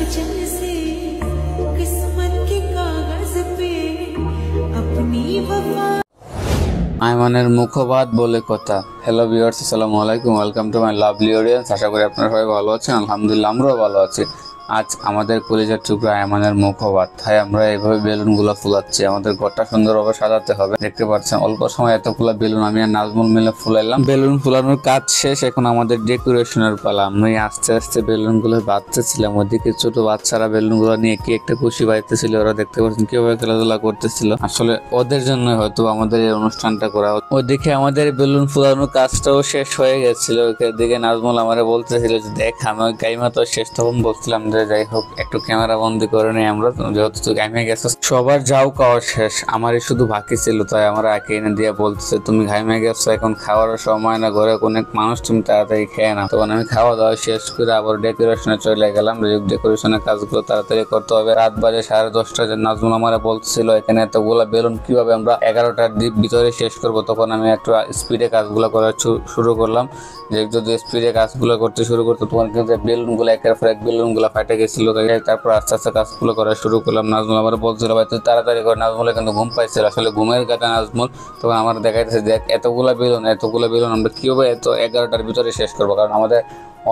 जैसे किस्मत के कागज पे अपनी वफा। আইমানের মুখবাদ বলে কথা। হ্যালো ভিউয়ার্স, আসসালামু আলাইকুম, welcome to my lovely audience. আশা করি আপনারা সবাই ভালো আছেন। আলহামদুলিল্লাহ আমরাও ভালো আছি। আজ আমাদের কলিজার টুকরা আইমানের মুখবাদ। তাই আমরা এইভাবে বেলুনগুলো ফুলাচ্ছি। আমাদের ঘরটা সুন্দরভাবে সাজাতে হবে। দেখতে পাচ্ছেন অল্প সময় এতগুলো বেলুন আমি আর নাজমুল মিলে ফুলাইলাম। বেলুন ফুলানোর কাজ শেষ, এখন আমাদের ডেকোরেশনের পালা। আমি আস্তে আস্তে বেলুনগুলো বাঁধতেছিলাম। ওদিকে ছোট বাচ্চারা বেলুনগুলো নিয়ে কি একটা খুশি পাইতেছিল। ওরা দেখতে পাচ্ছেন কিভাবে খেলাধুলা করতেছিল। আসলে ওদের জন্য হয়তো আমাদের এই অনুষ্ঠানটা করা। ওদিকে আমাদের বেলুন ফুলানোর কাজটাও শেষ হয়ে গেছিল। ওদিকে নাজমুল আমারে বলতেছিল যে দেখ আমি ওই গাইমা তো শেষ। তখন বলছিলাম যে যাই হোক একটু ক্যামেরা বন্দি করে নেই আমরা, যেহেতু তুই গাইমে গেছো। সবার যাও খাওয়া শেষ, আমারই শুধু বাকি ছিল। তাই আমরা একে এনে দিয়ে বলতেছে তুমি গাইমে গেছো, এখন খাওয়ার সময় না, ঘরে অনেক মানুষ, তুমি তাড়াতাড়ি খেয়ে না। তখন আমি খাওয়া দাওয়া শেষ করে আবার ডেকোরেশনে চলে গেলাম। ডেকোরেশনের কাজগুলো তাড়াতাড়ি করতে হবে। রাত বাজে 10:30। নাজমুল আমারে বলতেছিল এখানে এতগুলা বেলুন কিভাবে আমরা 11টার ভিতরে শেষ করবো। তখন আমি একটু স্পিডে কাজগুলো করা শুরু করলাম। যে যদি স্পিডে কাজগুলো করতে শুরু করতো তখন কিন্তু বেলুনগুলো একের পর এক বেলুনগুলো ফাটে গেছিল। তারপর আস্তে আস্তে কাজগুলো করা শুরু করলাম। নাজমুল আমার বলছিল ভাই তুই তাড়াতাড়ি করে। নাজমুলে কিন্তু ঘুম পাইছিল, আসলে ঘুমের কাটা নাজমুল। তখন আমার দেখাইতেছে দেখ এতগুলো বেলুন আমরা কিভাবে এত 11টার ভিতরে শেষ করবো। কারণ আমাদের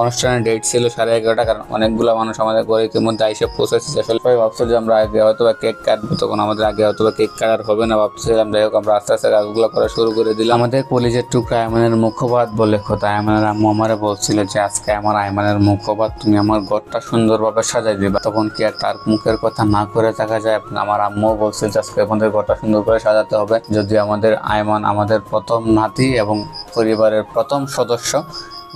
অনুষ্ঠানের ডেট ছিল 11:30। কারণ অনেকগুলো মানুষ আমাদের ঘরে ইতিমধ্যে আইসে পৌঁছেছে। আসলে সবাই ভাবছো যে আমরা আগে হয়তো বা কেক কাটবো, তখন আমাদের আগে হয়তো বা কেক কাটার হবে না ভাবছিলাম। যাই হোক আমরা আস্তে আস্তে কাজগুলো করা শুরু করে দিলাম। আমাদের কলিজের টুকরা আইমানের মুখবাদ বলে কথা। আইমানের আম্মু আমারে বলছিল যে আজকে আমার আইমানের মুখবাদ, তুমি আমার ঘরটা সুন্দরভাবে সাজাই দিবা। তখন কি আর তার মুখের কথা না করে থাকা যায়। আমার আম্মুও বলছিল যে আজকে আমাদের ঘরটা সুন্দর করে সাজাতে হবে। যদি আমাদের আইমান আমাদের প্রথম নাতি এবং পরিবারের প্রথম সদস্য।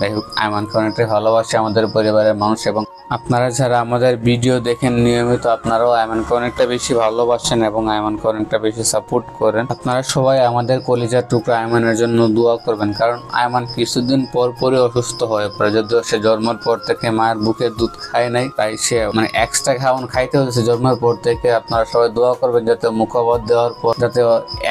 যাই হোক আইমানকে অনেকটাই ভালোবাসে আমাদের পরিবারের মানুষ, এবং আপনারা যারা আমাদের ভিডিও দেখেন নিয়মিত আপনারাও আইমানকে অনেকটা বেশি ভালোবাসেন এবং আইমানকে অনেকটা বেশি সাপোর্ট করেন। আপনারা সবাই আমাদের কলিজার টুকরা আইমানের জন্য দোয়া করবেন। কারণ আইমান কিছুদিন পরই অসুস্থ হয়ে পড়ে। যদিও সে জন্মের পর থেকে মায়ের বুকের দুধ খায় নাই, তাই সে এক্সট্রা খাওয়ান খাইতে হয়েছে জন্মের পর থেকে। আপনারা সবাই দোয়া করবেন যাতে মুখবাদ দেওয়ার পর যাতে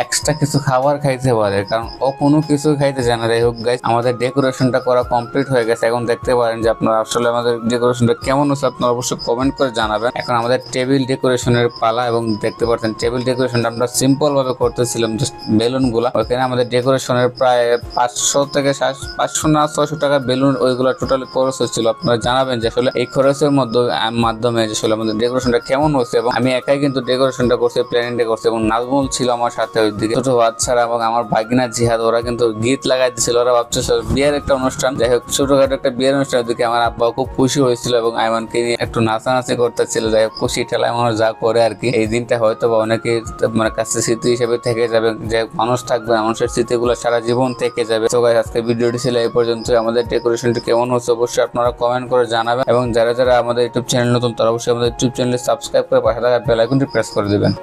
এক্সট্রা কিছু খাবার খাইতে পারে, কারণ ও কোনো কিছু খাইতে চায় না। যাই হোক গাইস, আমাদের ডেকোরেশনটা করা কমপ্লিট হয়ে গেছে। এখন দেখতে পারেন যে আপনারা আসলে আমাদের ডেকোরেশনটা কেমন হচ্ছে আপনারা অবশ্যই কমেন্ট করে জানাবেন। এখন আমাদের টেবিল ডেকোরেশনের পালা, এবং দেখতে পাচ্ছেন টেবিল ডেকোরেশনটা আমরা সিম্পল ভাবে করতেছিলাম, জাস্ট বেলুন গুলা। ওখানে আমাদের ডেকোরেশনের প্রায় 500 থেকে 500 না 600 টাকা বেলুন ওইগুলো টোটালি খরচ হচ্ছিল। আপনারা জানাবেন যে আসলে এই খরচের মাধ্যমে আসলে আমাদের ডেকোরেশনটা কেমন হচ্ছে। এবং আমি একাই কিন্তু ডেকোরেশনটা করছি, প্ল্যানিংটা করছি, এবং নাজমুল ছিল আমার সাথে। ওইদিকে ছোট বাচ্চারা এবং আমার বাগিনা জিহাদ ওরা কিন্তু গীত লাগাই দিচ্ছিল। ওরা ভাবছে বিয়ের একটা অনুষ্ঠান। যাই হোক ছোটখাটো একটা বিয়ের অনুষ্ঠান। ওদিকে আমার আব্বা খুব খুশি হয়েছিল এবং আইমানকে নিয়ে একটু নাচানাচি করতেছিল। যাই হোক খুশি ঠেলায় মানুষ যা করে আর কি। এই দিনটা হয়তো বা অনেকের কাছে স্মৃতি হিসেবে থেকে যাবে। যে মানুষ থাকবে মানুষের স্মৃতিগুলো সারা জীবন থেকে যাবে। তো গাইস আজকে ভিডিওটি ছিল এই পর্যন্ত। আমাদের ডেকোরেশনটি কেমন হচ্ছে অবশ্যই আপনারা কমেন্ট করে জানাবেন, এবং যারা যারা আমাদের ইউটিউব চ্যানেল নতুন তারা অবশ্যই আমাদের ইউটিউব চ্যানেলে সাবস্ক্রাইব করে পাশে থাকা বেল আইকনটি প্রেস করে দিবেন।